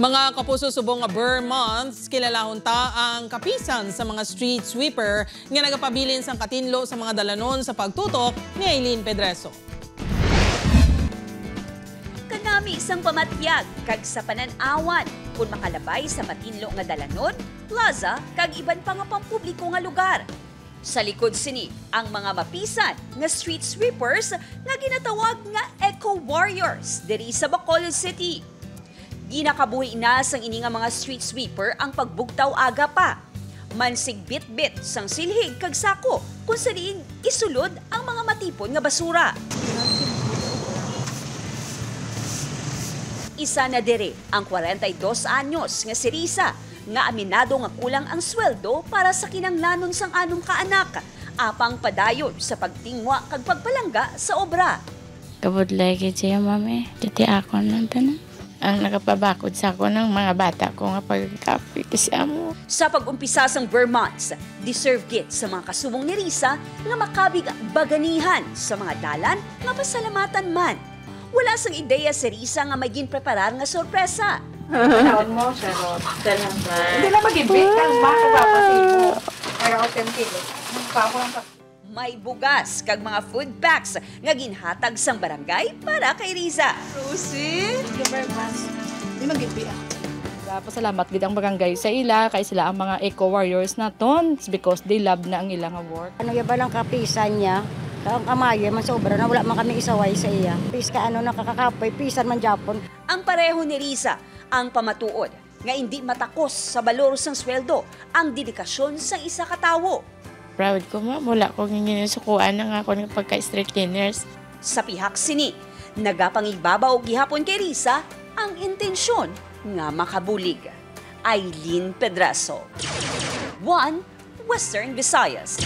Mga kapuso subong nga Burr Months, kilalahon ta ang kapisan sa mga street sweeper nga nagapabilin sang katinlo sa mga dalanon sa pagtutok ni Aileen Pedreso. Kanami isang pamatyag kag sa pananawan kung makalabay sa matinlo nga dalanon, plaza kag iban pa nga pampubliko nga lugar. Sa likod sini ang mga mapisan nga street sweepers nga ginatawag nga Eco Warriors diri sa Bacolod City. Ginakabuhi na sang ini nga mga street sweeper ang pagbugtaw aga pa. Mansig bit-bit sang silhig kag sako kung saan isulod ang mga matipon nga basura. Isa na dire ang 42 anyos nga si Risa nga aminado nga kulang ang sweldo para sa kinanglanon sang anong kaanak apang padayon sa pagtingwa kag pagpalangga sa obra. Kabudlay kay siya, mami. Dati ako nang tanan. Ang nakapabakod sa ako ng mga bata ko nga pagkapi kasi amo. Sa pag-umpisa sang Vermonts, deserve git sa mga kasubong ni Risa nga makabig baganihan sa mga dalan nga pasalamatan man. Wala sang ideya si Risa nga may ginpreparar nga sorpresa. Panahon mo, Charot. Hindi na mag-ibig. Kalma ka ba pati mo? Para ako 10 kilos. May bugas kag mga food packs nga ginhatag sang barangay para kay Riza. Rosie? Thank you very much. Hindi mag-ibig ako. Pasalamat gid ang barangay sa ila kay sila ang mga eco warriors naton because they love na ang ilang work. Ano ba lang kapisan niya? Ang kamayo man sobra na wala man kami isaway sa iya. Pis ka ano nakakakapoy, pisan man Japon. Ang pareho ni Riza ang pamatuod nga hindi matakos sa balor sang sweldo ang dedikasyon sang isa ka tawo. Proud ko ma, mula ko ginisukuan na nga ako ng pagka-street cleaners. Sa pihak sini, nagapangibabaw gihapon kay Riza ang intensyon nga makabulig. Aileen Pedreso, 1 Western Visayas.